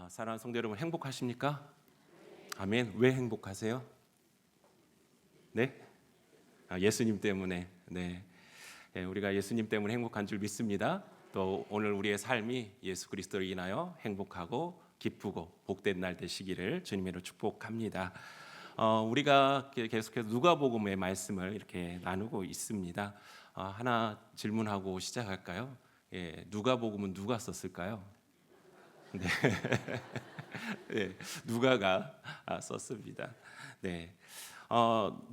사랑하는 성도 여러분, 행복하십니까? 아멘. 왜 행복하세요? 네? 예수님 때문에. 네. 우리가 예수님 때문에 행복한 줄 믿습니다. 또 오늘 우리의 삶이 예수 그리스도로 인하여 행복하고 기쁘고 복된 날 되시기를 주님으로 축복합니다. 우리가 계속해서 누가복음의 말씀을 이렇게 나누고 있습니다. 하나 질문하고 시작할까요? 누가복음은 누가 썼을까요? 네. 네, 누가가 썼습니다. 네,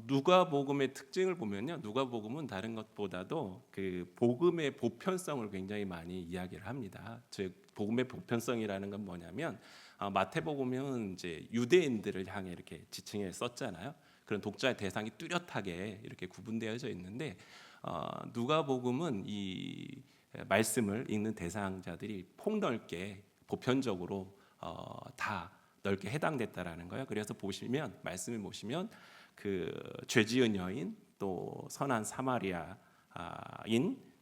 누가복음의 특징을 보면요, 누가복음은 다른 것보다도 그 복음의 보편성을 굉장히 많이 이야기를 합니다. 즉, 복음의 보편성이라는 건 뭐냐면 마태복음은 이제 유대인들을 향해 이렇게 지칭해 썼잖아요. 그런 독자의 대상이 뚜렷하게 이렇게 구분되어져 있는데 누가복음은 이 말씀을 읽는 대상자들이 폭넓게 보편적으로 다 넓게 해당됐다라는 거예요. 그래서 보시면 말씀을 보시면 그 죄지은 여인, 또 선한 사마리아인,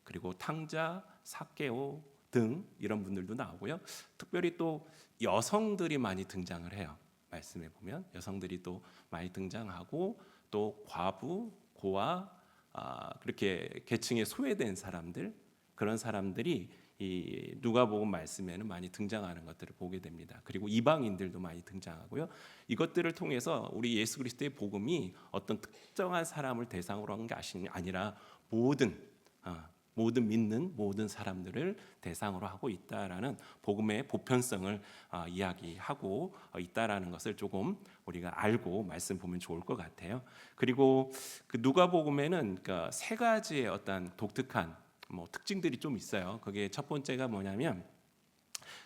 그리고 탕자, 삭개오 등 이런 분들도 나오고요. 특별히 또 여성들이 많이 등장을 해요. 말씀에 보면 여성들이 또 많이 등장하고, 또 과부, 고아, 그렇게 계층에 소외된 사람들, 그런 사람들이 이 누가복음 말씀에는 많이 등장하는 것들을 보게 됩니다. 그리고 이방인들도 많이 등장하고요. 이것들을 통해서 우리 예수 그리스도의 복음이 어떤 특정한 사람을 대상으로 한 게 아니라 모든 믿는 모든 사람들을 대상으로 하고 있다라는 복음의 보편성을 이야기하고 있다라는 것을 조금 우리가 알고 말씀 보면 좋을 것 같아요. 그리고 그 누가복음에는 그러니까 세 가지의 어떤 독특한 특징들이 좀 있어요. 그게 첫 번째가 뭐냐면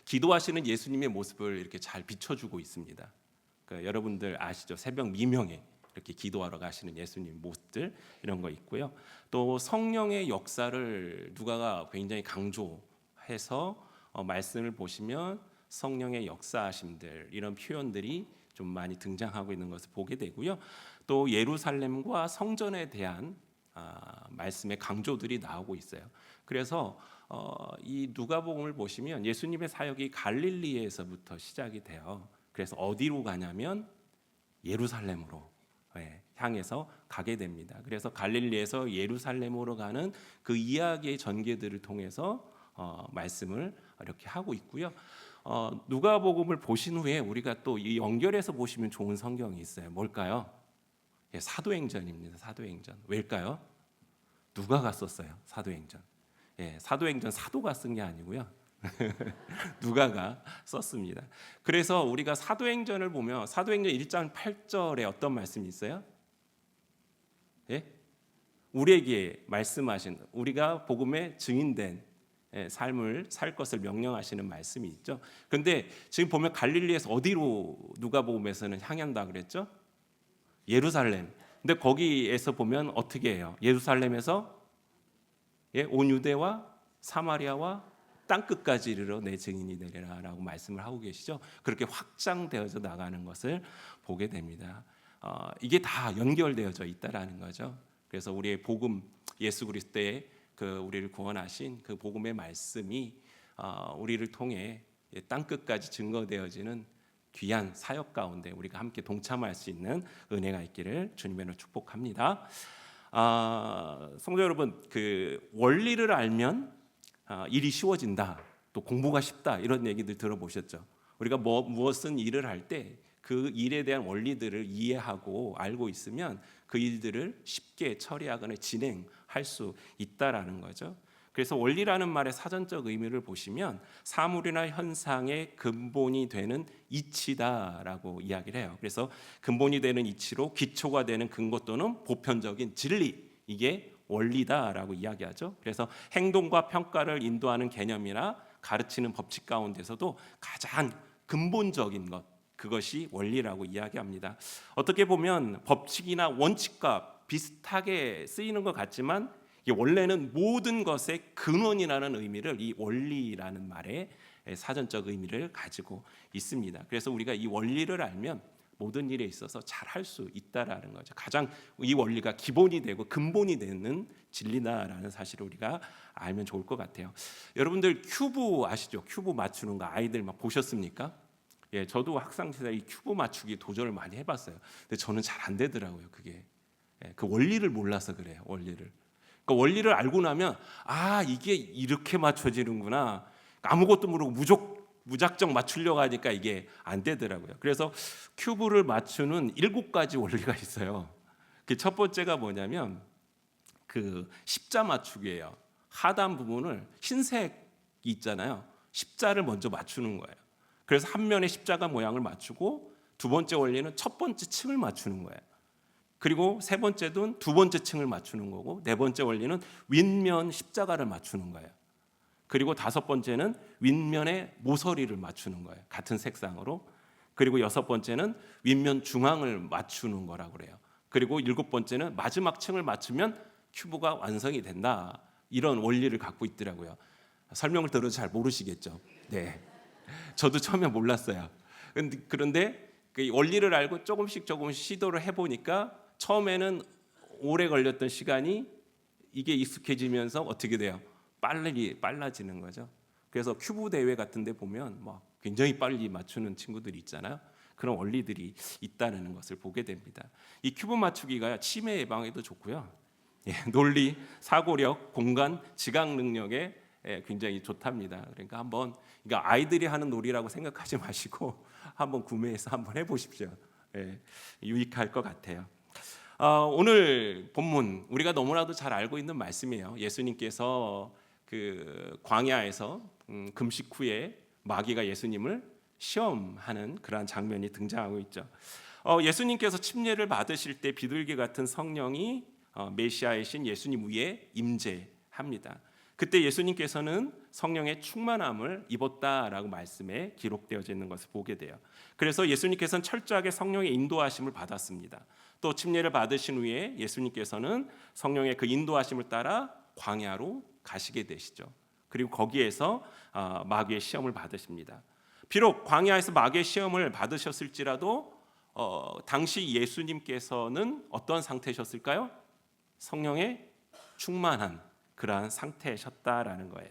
기도하시는 예수님의 모습을 이렇게 잘 비춰주고 있습니다. 그러니까 여러분들 아시죠? 새벽 미명에 이렇게 기도하러 가시는 예수님 모습들, 이런 거 있고요. 또 성령의 역사를 누가가 굉장히 강조해서 말씀을 보시면 성령의 역사하심들, 이런 표현들이 좀 많이 등장하고 있는 것을 보게 되고요. 또 예루살렘과 성전에 대한 말씀의 강조들이 나오고 있어요. 그래서 이 누가복음을 보시면 예수님의 사역이 갈릴리에서부터 시작이 돼요. 그래서 어디로 가냐면 예루살렘으로 향해서 가게 됩니다. 그래서 갈릴리에서 예루살렘으로 가는 그 이야기의 전개들을 통해서 말씀을 이렇게 하고 있고요. 누가복음을 보신 후에 우리가 또 이 연결해서 보시면 좋은 성경이 있어요. 뭘까요? 사도행전입니다. 사도행전. 왜일까요? 누가가 썼어요. 사도행전. 사도행전 사도가 쓴 게 아니고요. 누가가 썼습니다. 그래서 우리가 사도행전을 보면 사도행전 1장 8절에 어떤 말씀이 있어요? 우리에게 말씀하신, 우리가 복음의 증인된 삶을 살 것을 명령하시는 말씀이 있죠. 그런데 지금 보면 갈릴리에서 어디로 누가복음에서는 향한다 그랬죠? 예루살렘. 근데 거기에서 보면 어떻게 해요? 예루살렘에서 온 유대와 사마리아와 땅 끝까지 이르러 내 증인이 되리라라고 말씀을 하고 계시죠. 그렇게 확장되어져 나가는 것을 보게 됩니다. 이게 다 연결되어져 있다라는 거죠. 그래서 우리의 복음, 예수 그리스도의 그 우리를 구원하신 그 복음의 말씀이 우리를 통해 땅 끝까지 증거되어지는 귀한 사역 가운데 우리가 함께 동참할 수 있는 은혜가 있기를 주님으로 축복합니다. 성도 여러분, 그 원리를 알면 일이 쉬워진다, 또 공부가 쉽다, 이런 얘기들 들어보셨죠? 우리가 무엇은 일을 할 때 그 일에 대한 원리들을 이해하고 알고 있으면 그 일들을 쉽게 처리하거나 진행할 수 있다라는 거죠. 그래서 원리라는 말의 사전적 의미를 보시면 사물이나 현상의 근본이 되는 이치다라고 이야기를 해요. 그래서 근본이 되는 이치로 기초가 되는 근거 또는 보편적인 진리, 이게 원리다라고 이야기하죠. 그래서 행동과 평가를 인도하는 개념이나 가르치는 법칙 가운데서도 가장 근본적인 것, 그것이 원리라고 이야기합니다. 어떻게 보면 법칙이나 원칙과 비슷하게 쓰이는 것 같지만 이게 원래는 모든 것의 근원이라는 의미를 이 원리라는 말의 사전적 의미를 가지고 있습니다. 그래서 우리가 이 원리를 알면 모든 일에 있어서 잘 할 수 있다라는 거죠. 가장 이 원리가 기본이 되고 근본이 되는 진리다라는 사실을 우리가 알면 좋을 것 같아요. 여러분들 큐브 아시죠? 큐브 맞추는 거 아이들 막 보셨습니까? 예, 저도 학창 시절에 이 큐브 맞추기 도전을 많이 해봤어요. 근데 저는 잘 안 되더라고요. 그게 그 원리를 몰라서 그래요. 원리를. 그러니까 원리를 알고 나면 이게 이렇게 맞춰지는구나. 아무것도 모르고 무작정 맞추려고 하니까 이게 안 되더라고요. 그래서 큐브를 맞추는 7가지 원리가 있어요. 그 첫 번째가 뭐냐면 그 십자 맞추기예요. 하단 부분을 흰색이 있잖아요. 십자를 먼저 맞추는 거예요. 그래서 한 면의 십자가 모양을 맞추고 두 번째 원리는 첫 번째 층을 맞추는 거예요. 그리고 세 번째는 두 번째 층을 맞추는 거고 네 번째 원리는 윗면 십자가를 맞추는 거예요. 그리고 다섯 번째는 윗면의 모서리를 맞추는 거예요. 같은 색상으로. 그리고 여섯 번째는 윗면 중앙을 맞추는 거라고 그래요. 그리고 일곱 번째는 마지막 층을 맞추면 큐브가 완성이 된다. 이런 원리를 갖고 있더라고요. 설명을 들어도 잘 모르시겠죠. 네, 저도 처음에 몰랐어요. 그런데 그 원리를 알고 조금씩 시도를 해보니까 처음에는 오래 걸렸던 시간이 이게 익숙해지면서 어떻게 돼요? 빨라지는 거죠. 그래서 큐브 대회 같은 데 보면 막 굉장히 빨리 맞추는 친구들이 있잖아요. 그런 원리들이 있다는 것을 보게 됩니다. 이 큐브 맞추기가 치매 예방에도 좋고요. 예, 논리, 사고력, 공간, 지각 능력에 굉장히 좋답니다. 그러니까 한번 아이들이 하는 놀이라고 생각하지 마시고 한번 구매해서 한번 해보십시오. 예, 유익할 것 같아요. 오늘 본문 우리가 너무나도 잘 알고 있는 말씀이에요. 예수님께서 그 광야에서 금식 후에 마귀가 예수님을 시험하는 그러한 장면이 등장하고 있죠. 예수님께서 침례를 받으실 때 비둘기 같은 성령이 메시아이신 예수님 위에 임재합니다. 그때 예수님께서는 성령의 충만함을 입었다라고 말씀에 기록되어져 있는 것을 보게 돼요. 그래서 예수님께서는 철저하게 성령의 인도하심을 받았습니다. 또 침례를 받으신 후에 예수님께서는 성령의 그 인도하심을 따라 광야로 가시게 되시죠. 그리고 거기에서 마귀의 시험을 받으십니다. 비록 광야에서 마귀의 시험을 받으셨을지라도 당시 예수님께서는 어떤 상태셨을까요? 성령의 충만한 그러한 상태셨다라는 거예요.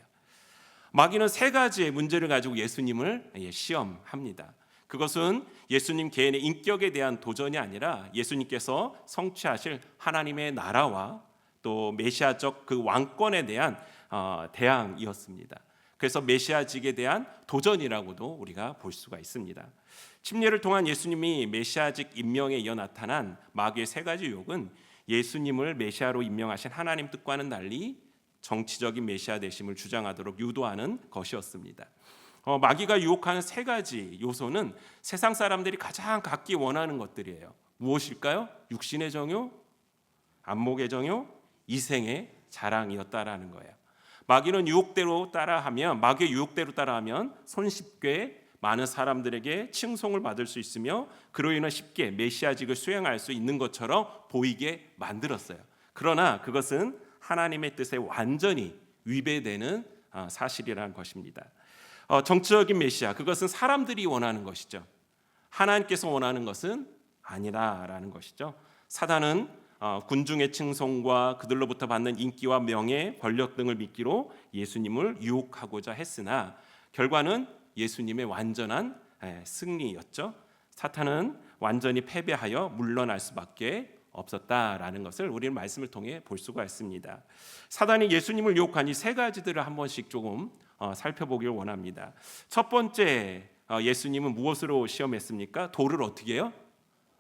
마귀는 세 가지의 문제를 가지고 예수님을 시험합니다. 그것은 예수님 개인의 인격에 대한 도전이 아니라 예수님께서 성취하실 하나님의 나라와 또 메시아적 그 왕권에 대한 대항이었습니다. 그래서 메시아직에 대한 도전이라고도 우리가 볼 수가 있습니다. 침례를 통한 예수님이 메시아직 임명에 이어 나타난 마귀의 세 가지 유혹은 예수님을 메시아로 임명하신 하나님 뜻과는 달리 정치적인 메시아 되심을 주장하도록 유도하는 것이었습니다. 마귀가 유혹하는 세 가지 요소는 세상 사람들이 가장 갖기 원하는 것들이에요. 무엇일까요? 육신의 정욕, 안목의 정욕, 이생의 자랑이었다라는 거예요. 마귀의 유혹대로 따라하면 손쉽게 많은 사람들에게 칭송을 받을 수 있으며 그로 인해 쉽게 메시아직을 수행할 수 있는 것처럼 보이게 만들었어요. 그러나 그것은 하나님의 뜻에 완전히 위배되는 사실이라는 것입니다. 정치적인 메시아, 그것은 사람들이 원하는 것이죠. 하나님께서 원하는 것은 아니라라는 것이죠. 사단은 군중의 칭송과 그들로부터 받는 인기와 명예, 권력 등을 미끼로 예수님을 유혹하고자 했으나 결과는 예수님의 완전한 승리였죠. 사탄은 완전히 패배하여 물러날 수밖에 없었다라는 것을 우리는 말씀을 통해 볼 수가 있습니다. 사단이 예수님을 유혹한 이 세 가지들을 한 번씩 조금 살펴보기를 원합니다. 첫 번째, 예수님은 무엇으로 시험했습니까? 돌을 어떻게 해요?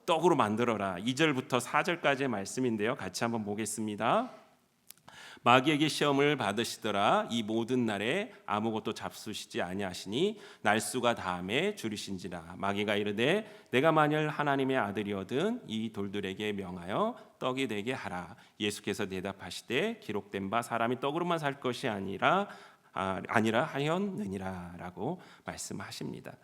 떡으로 만들어라. 2절부터 4절까지의 말씀인데요. 같이 한번 보겠습니다. 마귀에게 시험을 받으시더라. 이 모든 날에 아무것도 잡수시지 아니하시니 날수가 다함에 줄이신지라. 마귀가 이르되 내가 만일 하나님의 아들이거든 이 돌들에게 명하여 떡이 되게 하라. 예수께서 대답하시되 기록된 바 사람이 떡으로만 살 것이 아니라 하였느니라라고 말씀하십니다.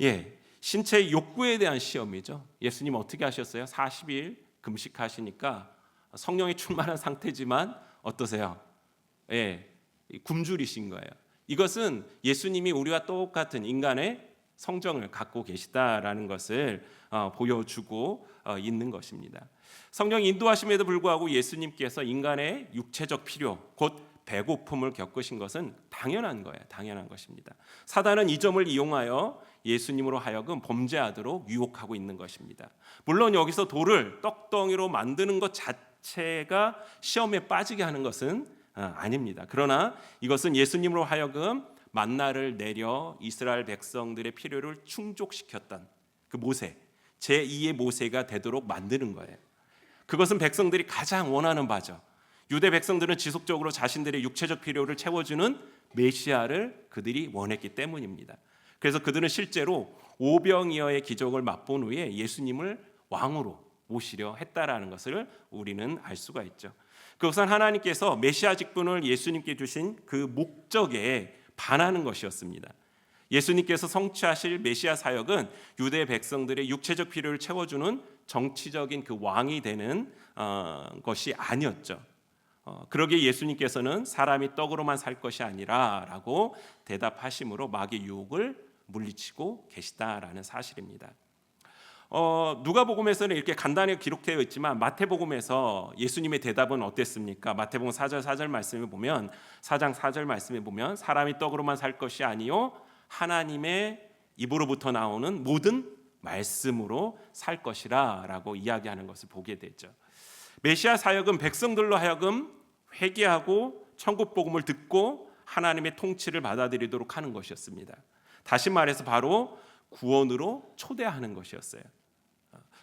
예, 신체의 욕구에 대한 시험이죠. 예수님 어떻게 하셨어요? 40일 금식하시니까 성령이 충만한 상태지만 어떠세요? 예, 굶주리신 거예요. 이것은 예수님이 우리와 똑같은 인간의 성정을 갖고 계시다라는 것을 보여주고 있는 것입니다. 성령 인도하심에도 불구하고 예수님께서 인간의 육체적 필요, 곧 배고픔을 겪으신 것은 당연한 거예요. 당연한 것입니다. 사단은 이 점을 이용하여 예수님으로 하여금 범죄하도록 유혹하고 있는 것입니다. 물론 여기서 돌을 떡덩이로 만드는 것 자체가 시험에 빠지게 하는 것은 아닙니다. 그러나 이것은 예수님으로 하여금 만나를 내려 이스라엘 백성들의 필요를 충족시켰던 그 모세, 제2의 모세가 되도록 만드는 거예요. 그것은 백성들이 가장 원하는 바죠. 유대 백성들은 지속적으로 자신들의 육체적 필요를 채워주는 메시아를 그들이 원했기 때문입니다. 그래서 그들은 실제로 오병이어의 기적을 맛본 후에 예수님을 왕으로 모시려 했다라는 것을 우리는 알 수가 있죠. 그것은 하나님께서 메시아 직분을 예수님께 주신 그 목적에 반하는 것이었습니다. 예수님께서 성취하실 메시아 사역은 유대 백성들의 육체적 필요를 채워주는 정치적인 그 왕이 되는 것이 아니었죠. 그러기에 예수님께서는 사람이 떡으로만 살 것이 아니라라고 대답하심으로 마귀의 유혹을 물리치고 계시다라는 사실입니다. 누가복음에서는 이렇게 간단히 기록되어 있지만 마태복음에서 예수님의 대답은 어땠습니까? 마태복음 4절 4절 말씀에 보면 4장 4절 말씀에 보면 사람이 떡으로만 살 것이 아니요 하나님의 입으로부터 나오는 모든 말씀으로 살 것이라라고 이야기하는 것을 보게 되죠. 메시아 사역은 백성들로 하여금 회개하고 천국 복음을 듣고 하나님의 통치를 받아들이도록 하는 것이었습니다. 다시 말해서 바로 구원으로 초대하는 것이었어요.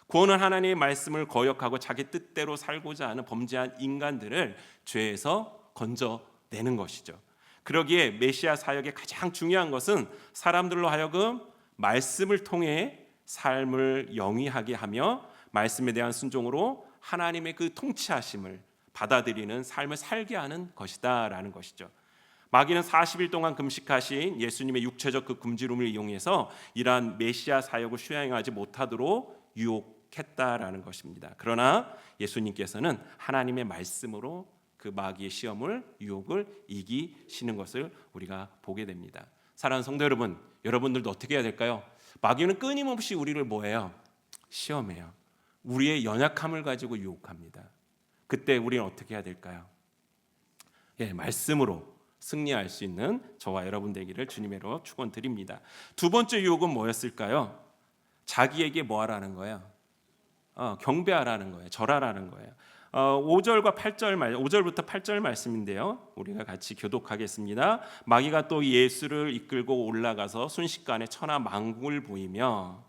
구원은 하나님의 말씀을 거역하고 자기 뜻대로 살고자 하는 범죄한 인간들을 죄에서 건져내는 것이죠. 그러기에 메시아 사역의 가장 중요한 것은 사람들로 하여금 말씀을 통해 삶을 영위하게 하며 말씀에 대한 순종으로 하나님의 그 통치하심을 받아들이는 삶을 살게 하는 것이다라는 것이죠. 마귀는 40일 동안 금식하신 예수님의 육체적 그 금지름을 이용해서 이러한 메시아 사역을 수행하지 못하도록 유혹했다라는 것입니다. 그러나 예수님께서는 하나님의 말씀으로 그 마귀의 시험을 유혹을 이기시는 것을 우리가 보게 됩니다. 사랑하는 성도 여러분, 여러분들도 어떻게 해야 될까요? 마귀는 끊임없이 우리를 뭐해요? 시험해요. 우리의 연약함을 가지고 유혹합니다. 그때 우리는 어떻게 해야 될까요? 말씀으로 승리할 수 있는 저와 여러분 되기를 주님으로 축원드립니다. 두 번째 유혹은 뭐였을까요? 자기에게 뭐 하라는 거예요? 경배하라는 거예요. 절하라는 거예요. 5절과 8절 5절부터 8절 말씀인데요. 우리가 같이 교독하겠습니다. 마귀가 또 예수를 이끌고 올라가서 순식간에 천하 만국을 보이며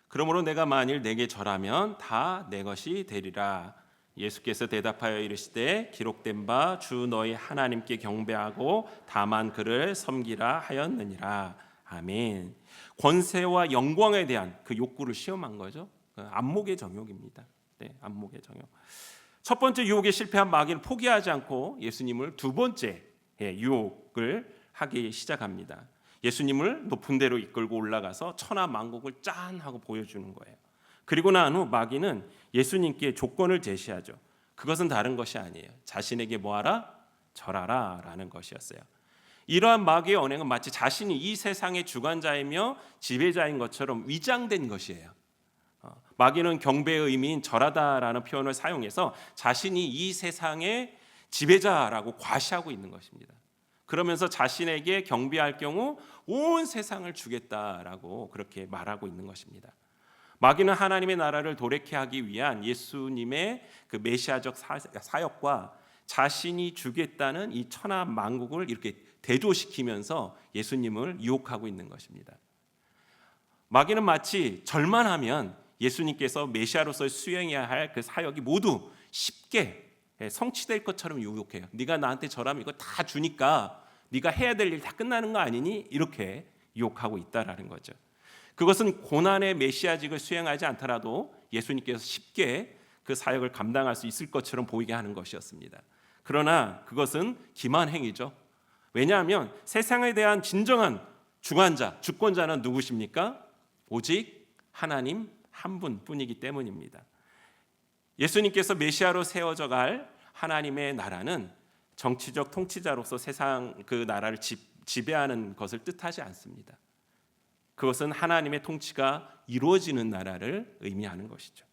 그러므로 내가 만일 내게 절하면 다 내 것이 되리라. 예수께서 대답하여 이르시되 기록된 바 주 너희 하나님께 경배하고 다만 그를 섬기라 하였느니라. 아멘. 권세와 영광에 대한 그 욕구를 시험한 거죠. 안목의 정욕입니다. 안목의 정욕. 첫 번째 유혹에 실패한 마귀는 포기하지 않고 예수님을 두 번째 유혹을 하기 시작합니다. 예수님을 높은 데로 이끌고 올라가서 천하 만국을 짠 하고 보여주는 거예요. 그리고 난 후 마귀는 예수님께 조건을 제시하죠. 그것은 다른 것이 아니에요. 자신에게 뭐하라? 절하라 라는 것이었어요. 이러한 마귀의 언행은 마치 자신이 이 세상의 주관자이며 지배자인 것처럼 위장된 것이에요. 마귀는 경배의 의미인 절하다라는 표현을 사용해서 자신이 이 세상의 지배자라고 과시하고 있는 것입니다. 그러면서 자신에게 경배할 경우 온 세상을 주겠다라고 그렇게 말하고 있는 것입니다. 마귀는 하나님의 나라를 도래케 하기 위한 예수님의 그 메시아적 사역과 자신이 주겠다는 이 천하 만국을 이렇게 대조시키면서 예수님을 유혹하고 있는 것입니다. 마귀는 마치 절만 하면 예수님께서 메시아로서 수행해야 할 그 사역이 모두 쉽게 성취될 것처럼 유혹해요. 네가 나한테 절하면 이거 다 주니까 네가 해야 될 일 다 끝나는 거 아니니? 이렇게 유혹하고 있다라는 거죠. 그것은 고난의 메시아직을 수행하지 않더라도 예수님께서 쉽게 그 사역을 감당할 수 있을 것처럼 보이게 하는 것이었습니다. 그러나 그것은 기만 행위죠. 왜냐하면 세상에 대한 진정한 주관자, 주권자는 누구십니까? 오직 하나님 한 분뿐이기 때문입니다. 예수님께서 메시아로 세워져 갈 하나님의 나라는 정치적 통치자로서 세상 그 나라를 지배하는 것을 뜻하지 않습니다. 그것은 하나님의 통치가 이루어지는 나라를 의미하는 것이죠.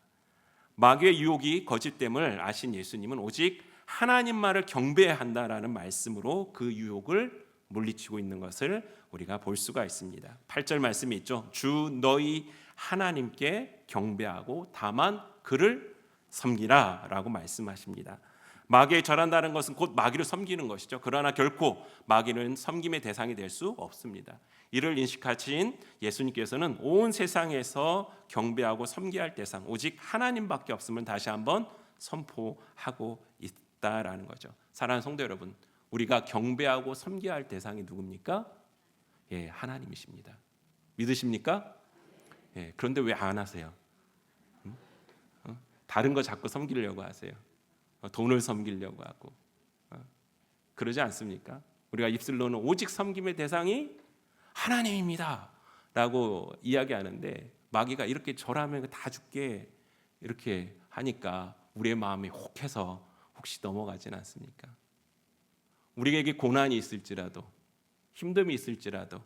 마귀의 유혹이 거짓됨을 아신 예수님은 오직 하나님만을 경배해야 한다라는 말씀으로 그 유혹을 물리치고 있는 것을 우리가 볼 수가 있습니다. 8절 말씀이 있죠. 주 너희 하나님께 경배하고 다만 그를 섬기라 라고 말씀하십니다. 마귀에 절한다는 것은 곧 마귀를 섬기는 것이죠. 그러나 결코 마귀는 섬김의 대상이 될 수 없습니다. 이를 인식하신 예수님께서는 온 세상에서 경배하고 섬겨야 할 대상 오직 하나님밖에 없음을 다시 한번 선포하고 있다라는 거죠. 사랑하는 성도 여러분, 우리가 경배하고 섬겨야 할 대상이 누굽니까? 예, 하나님이십니다. 믿으십니까? 예, 그런데 왜 안 하세요? 다른 거 자꾸 섬기려고 하세요. 돈을 섬기려고 하고 그러지 않습니까? 우리가 입술로는 오직 섬김의 대상이 하나님입니다 라고 이야기하는데 마귀가 이렇게 절하면 다 죽게 이렇게 하니까 우리의 마음이 혹해서 혹시 넘어가지는 않습니까? 우리에게 고난이 있을지라도 힘듦이 있을지라도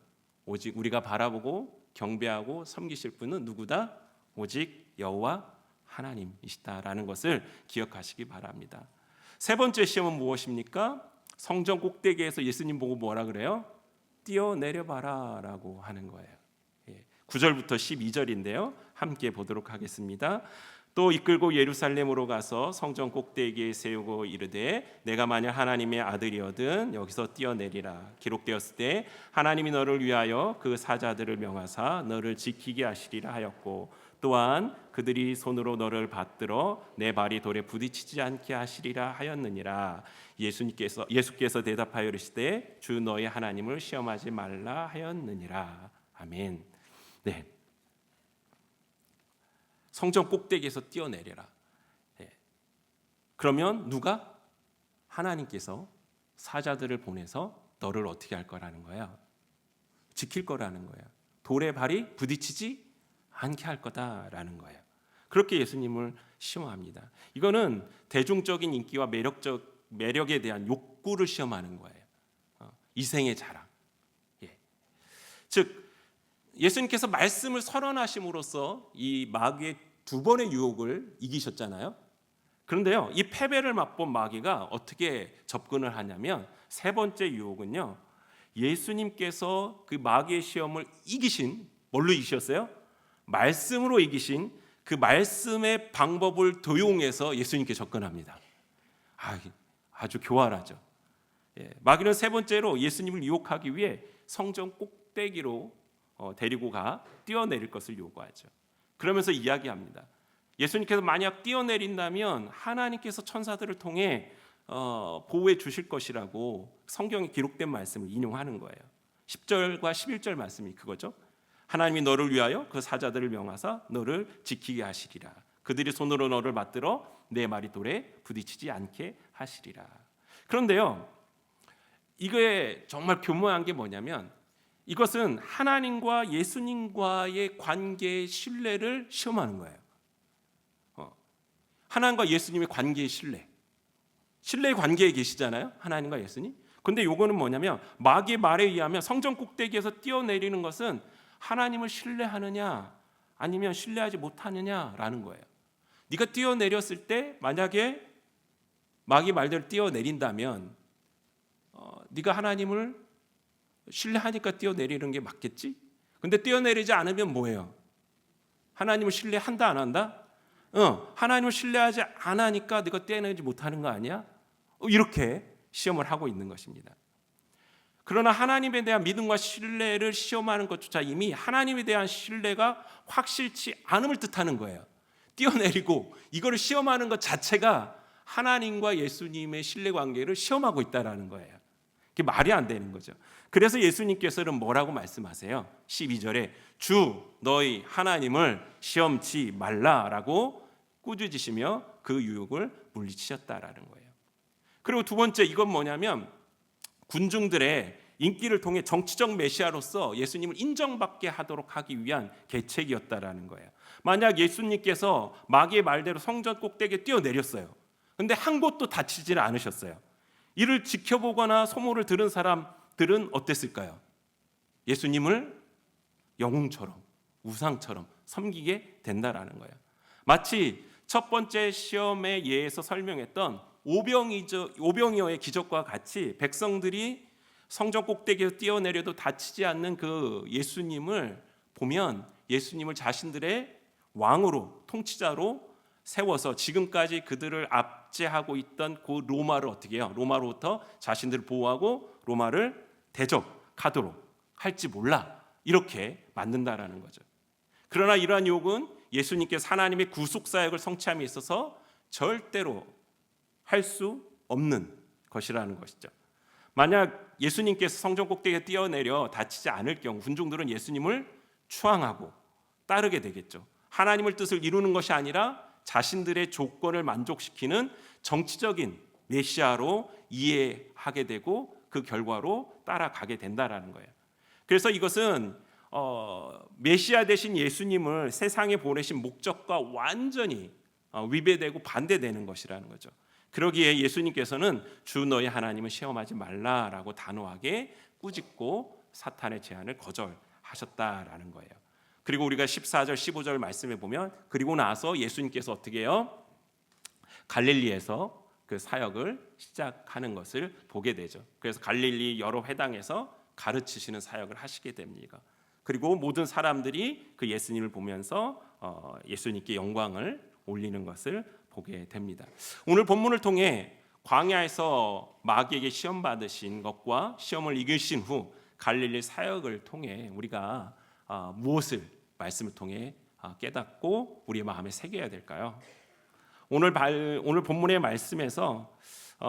오직 우리가 바라보고 경배하고 섬기실 분은 누구다? 오직 여호와 하나님이시다라는 것을 기억하시기 바랍니다. 세 번째 시험은 무엇입니까? 성전 꼭대기에서 예수님 보고 뭐라 그래요? 뛰어내려봐라 라고 하는 거예요. 9절부터 12절인데요. 함께 보도록 하겠습니다. 또 이끌고 예루살렘으로 가서 성전 꼭대기에 세우고 이르되 내가 만약 하나님의 아들이거든 여기서 뛰어내리라. 기록되었을 때 하나님이 너를 위하여 그 사자들을 명하사 너를 지키게 하시리라 하였고 또한 그들이 손으로 너를 받들어 내 발이 돌에 부딪히지 않게 하시리라 하였느니라. 예수께서 대답하여 이르시되 주 너의 하나님을 시험하지 말라 하였느니라. 아멘. 네. 성전 꼭대기에서 뛰어내려라. 네. 그러면 누가? 하나님께서 사자들을 보내서 너를 어떻게 할 거라는 거예요? 지킬 거라는 거예요. 돌에 발이 부딪히지 않게 할 거다라는 거예요. 그렇게 예수님을 시험합니다. 이거는 대중적인 인기와 매력에 대한 욕구를 시험하는 거예요. 이생의 자랑. 예. 즉 예수님께서 말씀을 선언하심으로써 이 마귀의 두 번의 유혹을 이기셨잖아요. 그런데요, 이 패배를 맛본 마귀가 어떻게 접근을 하냐면 세 번째 유혹은요, 예수님께서 그 마귀의 시험을 이기신 뭘로 이기셨어요? 말씀으로 이기신 그 말씀의 방법을 도용해서 예수님께 접근합니다. 아주 교활하죠. 마귀는 세 번째로 예수님을 유혹하기 위해 성전 꼭대기로 데리고 가 뛰어내릴 것을 요구하죠. 그러면서 이야기합니다. 예수님께서 만약 뛰어내린다면 하나님께서 천사들을 통해 보호해 주실 것이라고 성경에 기록된 말씀을 인용하는 거예요. 10절과 11절 말씀이 그거죠. 하나님이 너를 위하여 그 사자들을 명하사 너를 지키게 하시리라. 그들이 손으로 너를 받들어 내 말이 돌에 부딪히지 않게 하시리라. 그런데요, 이게 정말 교묘한 게 뭐냐면 이것은 하나님과 예수님과의 관계의 신뢰를 시험하는 거예요. 하나님과 예수님의 관계의 신뢰의 관계에 계시잖아요. 하나님과 예수님. 근데 요거는 뭐냐면 마귀의 말에 의하면 성전 꼭대기에서 뛰어내리는 것은 하나님을 신뢰하느냐 아니면 신뢰하지 못하느냐라는 거예요. 네가 뛰어내렸을 때 만약에 마귀 말대로 뛰어내린다면 네가 하나님을 신뢰하니까 뛰어내리는 게 맞겠지? 근데 뛰어내리지 않으면 뭐예요? 하나님을 신뢰한다 안 한다? 하나님을 신뢰하지 않으니까 네가 뛰어내리지 못하는 거 아니야? 이렇게 시험을 하고 있는 것입니다. 그러나 하나님에 대한 믿음과 신뢰를 시험하는 것조차 이미 하나님에 대한 신뢰가 확실치 않음을 뜻하는 거예요. 뛰어내리고 이거를 시험하는 것 자체가 하나님과 예수님의 신뢰 관계를 시험하고 있다라는 거예요. 그게 말이 안 되는 거죠. 그래서 예수님께서는 뭐라고 말씀하세요? 12절에 주 너희 하나님을 시험치 말라라고 꾸짖으시며 그 유혹을 물리치셨다라는 거예요. 그리고 두 번째 이건 뭐냐면 군중들의 인기를 통해 정치적 메시아로서 예수님을 인정받게 하도록 하기 위한 계책이었다라는 거예요. 만약 예수님께서 마귀의 말대로 성전 꼭대기에 뛰어내렸어요. 근데 한 곳도 다치지는 않으셨어요. 이를 지켜보거나 소문을 들은 사람들은 어땠을까요? 예수님을 영웅처럼 우상처럼 섬기게 된다라는 거예요. 마치 첫 번째 시험의 예에서 설명했던 오병이어의 기적과 같이 백성들이 성전 꼭대기에서 뛰어내려도 다치지 않는 그 예수님을 보면 예수님을 자신들의 왕으로 통치자로 세워서 지금까지 그들을 압제하고 있던 그 로마를 어떻게 해요? 로마로부터 자신들을 보호하고 로마를 대적하도록 할지 몰라 이렇게 만든다라는 거죠. 그러나 이러한 유혹은 예수님께서 하나님의 구속 사역을 성취함에 있어서 절대로 할 수 없는 것이라는 것이죠. 만약 예수님께서 성전 꼭대기에 뛰어내려 다치지 않을 경우 군중들은 예수님을 추앙하고 따르게 되겠죠. 하나님의 뜻을 이루는 것이 아니라 자신들의 조건을 만족시키는 정치적인 메시아로 이해하게 되고 그 결과로 따라가게 된다라는 거예요. 그래서 이것은 메시아 되신 예수님을 세상에 보내신 목적과 완전히 위배되고 반대되는 것이라는 거죠. 그러기에 예수님께서는 주 너희 하나님을 시험하지 말라라고 단호하게 꾸짖고 사탄의 제안을 거절하셨다라는 거예요. 그리고 우리가 14절 15절 말씀에 보면 그리고 나서 예수님께서 어떻게 해요? 갈릴리에서 그 사역을 시작하는 것을 보게 되죠. 그래서 갈릴리 여러 회당에서 가르치시는 사역을 하시게 됩니다. 그리고 모든 사람들이 그 예수님을 보면서 예수님께 영광을 올리는 것을 보게 됩니다. 오늘 본문을 통해 광야에서 마귀에게 시험 받으신 것과 시험을 이기신 후 갈릴리 사역을 통해 우리가 무엇을 말씀을 통해 깨닫고 우리의 마음에 새겨야 될까요? 오늘 본문의 말씀에서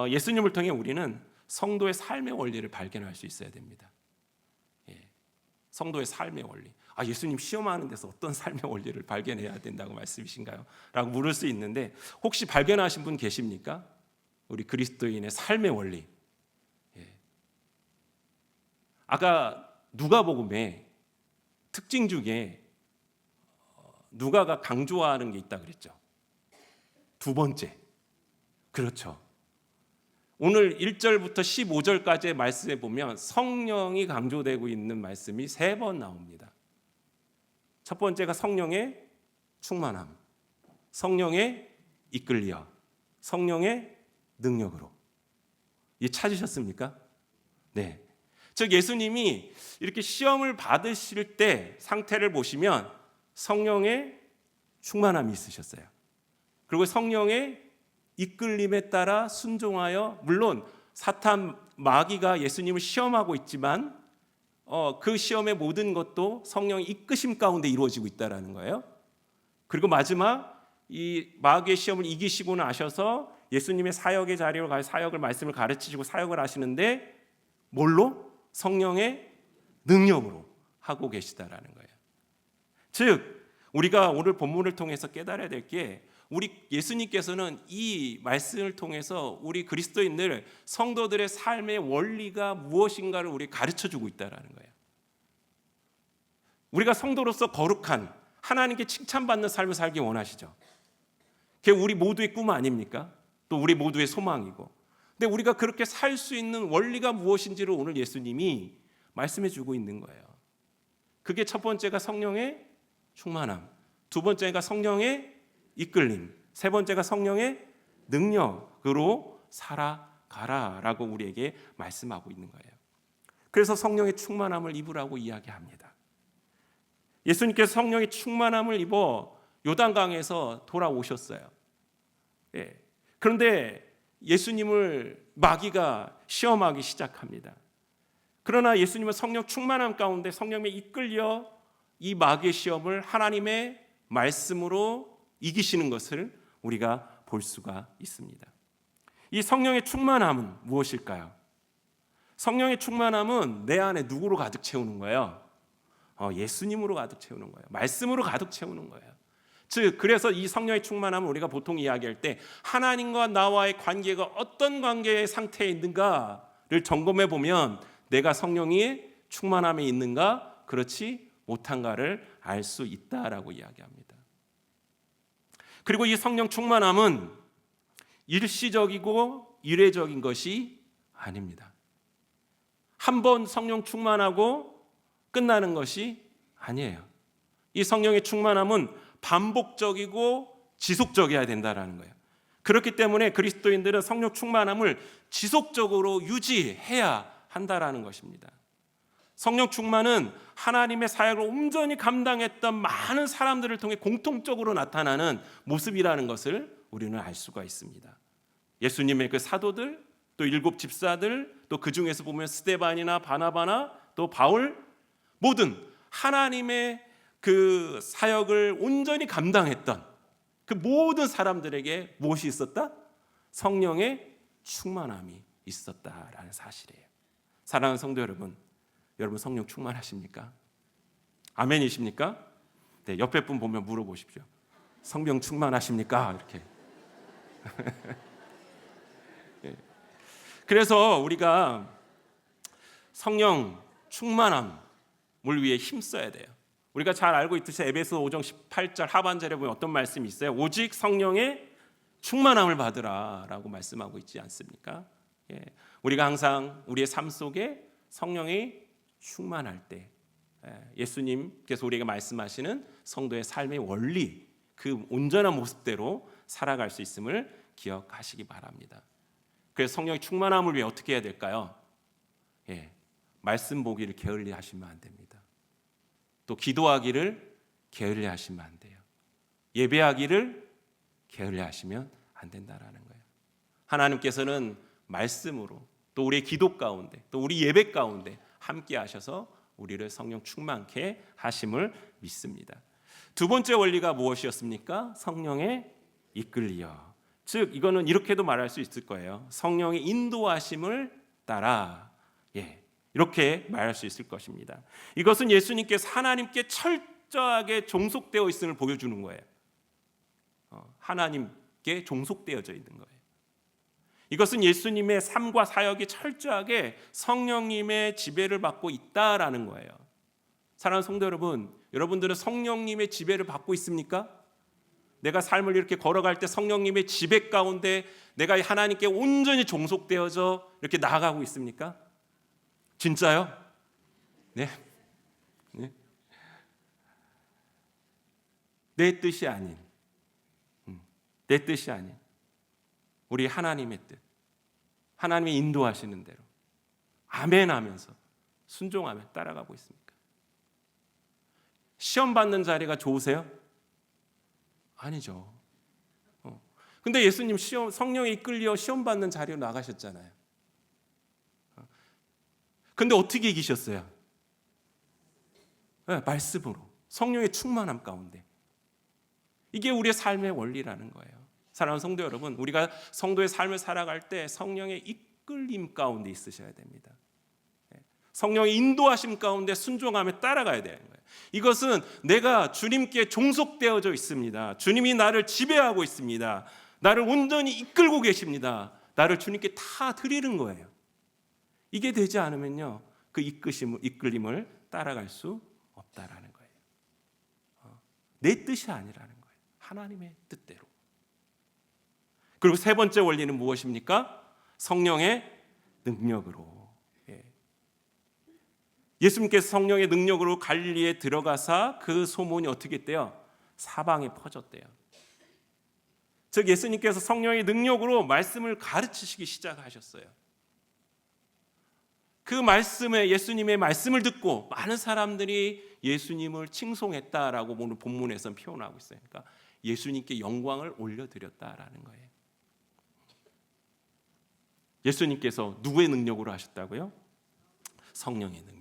예수님을 통해 우리는 성도의 삶의 원리를 발견할 수 있어야 됩니다. 성도의 삶의 원리. 예수님 시험하는 데서 어떤 삶의 원리를 발견해야 된다고 말씀이신가요? 라고 물을 수 있는데 혹시 발견하신 분 계십니까? 우리 그리스도인의 삶의 원리. 아까 누가복음의 특징 중에 누가가 강조하는 게 있다 그랬죠. 두 번째. 그렇죠. 오늘 1절부터 15절까지의 말씀에 보면 성령이 강조되고 있는 말씀이 3번 나옵니다. 첫 번째가 성령의 충만함, 성령의 이끌려, 성령의 능력으로. 찾으셨습니까? 네. 즉 예수님이 이렇게 시험을 받으실 때 상태를 보시면 성령의 충만함이 있으셨어요. 그리고 성령의 이끌림에 따라 순종하여 물론 사탄 마귀가 예수님을 시험하고 있지만 그 시험의 모든 것도 성령의 이끄심 가운데 이루어지고 있다라는 거예요. 그리고 마지막 이 마귀의 시험을 이기시고 나셔서 예수님의 사역의 자리로 가서 사역을 말씀을 가르치시고 사역을 하시는데 뭘로? 성령의 능력으로 하고 계시다라는 거예요. 즉 우리가 오늘 본문을 통해서 깨달아야 될 게 우리 예수님께서는 이 말씀을 통해서 우리 그리스도인들 성도들의 삶의 원리가 무엇인가를 우리 가르쳐주고 있다는 거예요. 우리가 성도로서 거룩한 하나님께 칭찬받는 삶을 살기 원하시죠. 그게 우리 모두의 꿈 아닙니까? 또 우리 모두의 소망이고. 근데 우리가 그렇게 살 수 있는 원리가 무엇인지를 오늘 예수님이 말씀해 주고 있는 거예요. 그게 첫 번째가 성령의 충만함, 두 번째가 성령의 이끌림, 세 번째가 성령의 능력으로 살아가라라고 우리에게 말씀하고 있는 거예요. 그래서 성령의 충만함을 입으라고 이야기합니다. 예수님께서 성령의 충만함을 입어 요단강에서 돌아오셨어요. 그런데 예수님을 마귀가 시험하기 시작합니다. 그러나 예수님은 성령 충만함 가운데 성령에 이끌려 이 마귀의 시험을 하나님의 말씀으로 이기시는 것을 우리가 볼 수가 있습니다. 이 성령의 충만함은 무엇일까요? 성령의 충만함은 내 안에 누구로 가득 채우는 거예요? 예수님으로 가득 채우는 거예요. 말씀으로 가득 채우는 거예요. 즉 그래서 이 성령의 충만함은 우리가 보통 이야기할 때 하나님과 나와의 관계가 어떤 관계의 상태에 있는가를 점검해 보면 내가 성령의 충만함에 있는가 그렇지 못한가를 알 수 있다라고 이야기합니다. 그리고 이 성령 충만함은 일시적이고 일회적인 것이 아닙니다. 한 번 성령 충만하고 끝나는 것이 아니에요. 이 성령의 충만함은 반복적이고 지속적이어야 된다라는 거예요. 그렇기 때문에 그리스도인들은 성령 충만함을 지속적으로 유지해야 한다라는 것입니다. 성령 충만은 하나님의 사역을 온전히 감당했던 많은 사람들을 통해 공통적으로 나타나는 모습이라는 것을 우리는 알 수가 있습니다. 예수님의 그 사도들, 또 일곱 집사들, 또 그 중에서 보면 스데반이나 바나바나 또 바울, 모든 하나님의 그 사역을 온전히 감당했던 그 모든 사람들에게 무엇이 있었다? 성령의 충만함이 있었다라는 사실이에요. 사랑하는 성도 여러분, 여러분 성령 충만하십니까? 아멘이십니까? 네, 옆에 분 보면 물어보십시오. 성령 충만하십니까? 이렇게. 네. 그래서 우리가 성령 충만함을 위해 힘써야 돼요. 우리가 잘 알고 있듯이 에베소 5장 18절 하반절에 보면 어떤 말씀이 있어요? 오직 성령의 충만함을 받으라라고 말씀하고 있지 않습니까? 예. 우리가 항상 우리의 삶 속에 성령이 충만할 때 예수님께서 우리에게 말씀하시는 성도의 삶의 원리, 그 온전한 모습대로 살아갈 수 있음을 기억하시기 바랍니다. 그래서 성령의 충만함을 위해 어떻게 해야 될까요? 예. 말씀 보기를 게을리 하시면 안 됩니다. 또 기도하기를 게을리 하시면 안 돼요. 예배하기를 게을리 하시면 안 된다라는 거예요. 하나님께서는 말씀으로 또 우리의 기도 가운데 또 우리 예배 가운데 함께 하셔서 우리를 성령 충만케 하심을 믿습니다. 두 번째 원리가 무엇이었습니까? 성령의 이끌리어. 즉 이거는 이렇게도 말할 수 있을 거예요. 성령의 인도하심을 따라. 이렇게 말할 수 있을 것입니다. 이것은 예수님께서 하나님께 철저하게 종속되어 있음을 보여주는 거예요. 하나님께 종속되어져 있는 거예요. 이것은 예수님의 삶과 사역이 철저하게 성령님의 지배를 받고 있다라는 거예요. 사랑하는 성도 여러분, 여러분들은 성령님의 지배를 받고 있습니까? 내가 삶을 이렇게 걸어갈 때 성령님의 지배 가운데 내가 하나님께 온전히 종속되어져 이렇게 나아가고 있습니까? 진짜요? 네. 내 뜻이 아닌, 내 뜻이 아닌 우리 하나님의 뜻, 하나님이 인도하시는 대로 아멘 하면서 순종하며 따라가고 있습니까? 시험 받는 자리가 좋으세요? 아니죠. 근데 예수님 성령에 이끌려 시험 받는 자리로 나가셨잖아요. 근데 어떻게 이기셨어요? 네, 말씀으로 성령의 충만함 가운데. 이게 우리의 삶의 원리라는 거예요. 사랑하는 성도 여러분, 우리가 성도의 삶을 살아갈 때 성령의 이끌림 가운데 있으셔야 됩니다. 성령의 인도하심 가운데 순종하며 따라가야 되는 거예요. 이것은 내가 주님께 종속되어져 있습니다. 주님이 나를 지배하고 있습니다. 나를 온전히 이끌고 계십니다. 나를 주님께 다 드리는 거예요. 이게 되지 않으면요, 그 이끌림을 따라갈 수 없다라는 거예요. 내 뜻이 아니라는 거예요. 하나님의 뜻대로. 그리고 세 번째 원리는 무엇입니까? 성령의 능력으로. 예수님께서 성령의 능력으로 갈릴리에 들어가사 그 소문이 어떻게 됐대요? 사방에 퍼졌대요. 즉 예수님께서 성령의 능력으로 말씀을 가르치시기 시작하셨어요. 그 말씀에 예수님의 말씀을 듣고 많은 사람들이 예수님을 칭송했다라고 오늘 본문에서 표현하고 있어요. 그러니까 예수님께 영광을 올려드렸다라는 거예요. 예수님께서 누구의 능력으로 하셨다고요? 성령의 능력.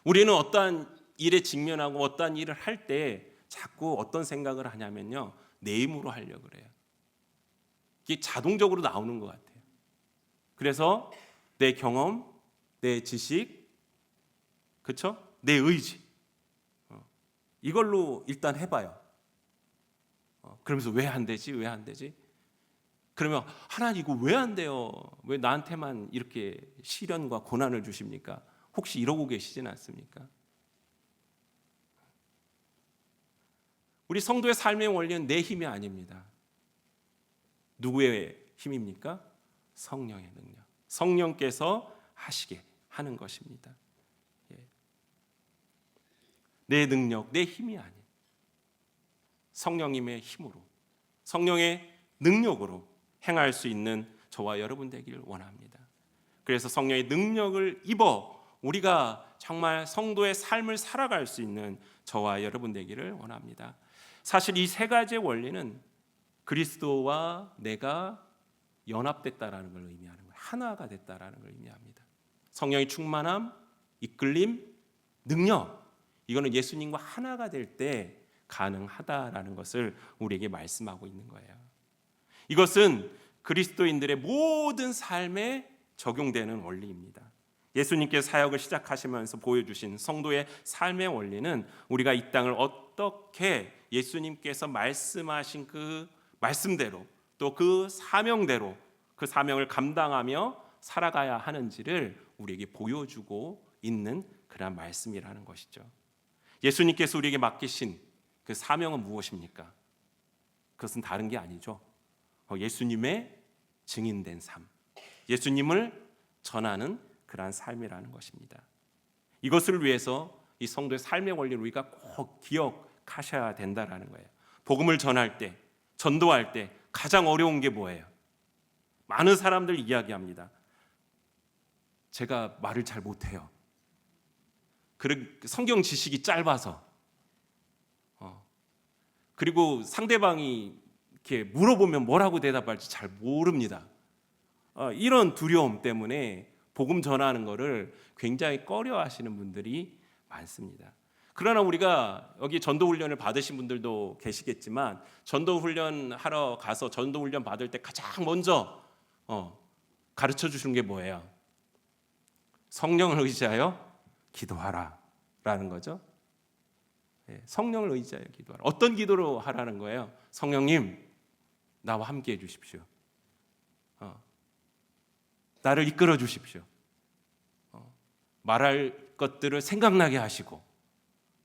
우리는 어떠한 일에 직면하고 어떠한 일을 할 때 자꾸 어떤 생각을 하냐면요, 내 힘으로 하려고 그래요. 이게 자동적으로 나오는 것 같아요. 그래서 내 경험, 내 지식, 그렇죠? 내 의지, 이걸로 일단 해봐요. 그러면서 왜 안 되지? 왜 안 되지? 그러면 하나님 이거 왜 안 돼요? 왜 나한테만 이렇게 시련과 고난을 주십니까? 혹시 이러고 계시진 않습니까? 우리 성도의 삶의 원리는 내 힘이 아닙니다. 누구의 힘입니까? 성령의 능력. 성령께서 하시게 하는 것입니다. 내 능력, 내 힘이 아닌 성령님의 힘으로, 성령의 능력으로 행할 수 있는 저와 여러분 되기를 원합니다. 그래서 성령의 능력을 입어 우리가 정말 성도의 삶을 살아갈 수 있는 저와 여러분 되기를 원합니다. 사실 이 세 가지의 원리는 그리스도와 내가 연합됐다라는 걸 의미하는 거예요. 하나가 됐다라는 걸 의미합니다. 성령의 충만함, 이끌림, 능력, 이거는 예수님과 하나가 될 때 가능하다라는 것을 우리에게 말씀하고 있는 거예요. 이것은 그리스도인들의 모든 삶에 적용되는 원리입니다. 예수님께서 사역을 시작하시면서 보여주신 성도의 삶의 원리는 우리가 이 땅을 어떻게 예수님께서 말씀하신 그 말씀대로 또 그 사명대로 그 사명을 감당하며 살아가야 하는지를 우리에게 보여주고 있는 그런 말씀이라는 것이죠. 예수님께서 우리에게 맡기신 그 사명은 무엇입니까? 그것은 다른 게 아니죠. 예수님의 증인된 삶, 예수님을 전하는 그러한 삶이라는 것입니다. 이것을 위해서 이 성도의 삶의 원리를 우리가 꼭 기억하셔야 된다라는 거예요. 복음을 전할 때, 전도할 때 가장 어려운 게 뭐예요? 많은 사람들 이야기합니다. 제가 말을 잘 못해요. 성경 지식이 짧아서. 그리고 상대방이 이렇게 물어보면 뭐라고 대답할지 잘 모릅니다. 이런 두려움 때문에 복음 전하는 것을 굉장히 꺼려하시는 분들이 많습니다. 그러나 우리가 여기 전도훈련을 받으신 분들도 계시겠지만 전도훈련 하러 가서 전도훈련 받을 때 가장 먼저 가르쳐 주시는 게 뭐예요? 성령을 의지하여 기도하라 라는 거죠. 성령을 의지하여 기도하라. 어떤 기도로 하라는 거예요? 성령님, 나와 함께 해 주십시오. 나를 이끌어 주십시오. 말할 것들을 생각나게 하시고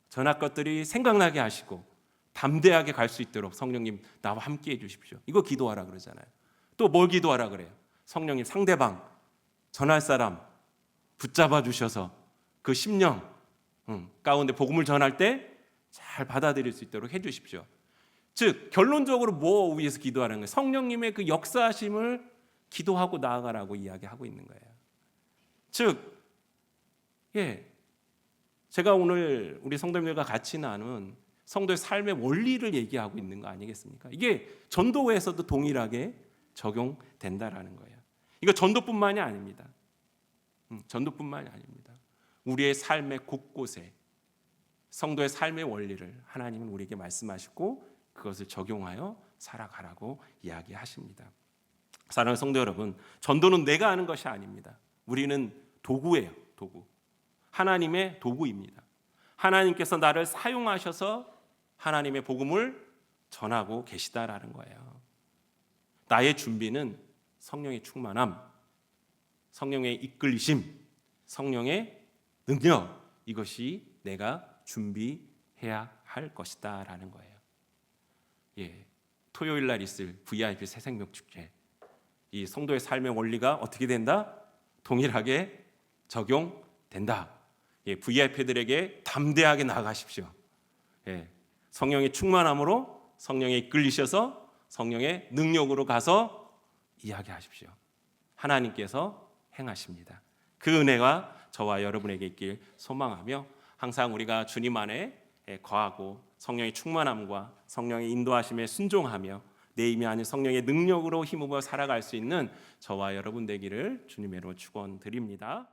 전할 것들이 생각나게 하시고 담대하게 갈 수 있도록 성령님 나와 함께 해 주십시오. 이거 기도하라 그러잖아요. 또 뭘 기도하라 그래요? 성령님 상대방 전할 사람 붙잡아 주셔서 그 심령 가운데 복음을 전할 때 잘 받아들일 수 있도록 해 주십시오. 즉 결론적으로 뭐 위해서 기도하는 거예요? 성령님의 그 역사하심을 기도하고 나아가라고 이야기하고 있는 거예요. 즉 제가 오늘 우리 성도님들과 같이 나눈 성도의 삶의 원리를 얘기하고 있는 거 아니겠습니까? 이게 전도에서도 동일하게 적용된다라는 거예요. 이거 전도뿐만이 아닙니다. 전도뿐만이 아닙니다. 우리의 삶의 곳곳에 성도의 삶의 원리를 하나님은 우리에게 말씀하시고 그것을 적용하여 살아가라고 이야기하십니다. 사랑하는 성도 여러분, 전도는 내가 하는 것이 아닙니다. 우리는 도구예요, 도구. 하나님의 도구입니다. 하나님께서 나를 사용하셔서 하나님의 복음을 전하고 계시다라는 거예요. 나의 준비는 성령의 충만함, 성령의 이끌리심, 성령의 능력, 이것이 내가 준비해야 할 것이다라는 거예요. 토요일 날 있을 VIP 새생명 축제, 이 성도의 삶의 원리가 어떻게 된다? 동일하게 적용된다. VIP들에게 담대하게 나아가십시오. 성령의 충만함으로 성령에 이끌리셔서 성령의 능력으로 가서 이야기하십시오. 하나님께서 행하십니다. 그 은혜가 저와 여러분에게 있길 소망하며 항상 우리가 주님 안에 거하고 성령의 충만함과 성령의 인도하심에 순종하며 내 힘이 아닌 성령의 능력으로 힘입어 살아갈 수 있는 저와 여러분 되기를 주님으로 축원드립니다.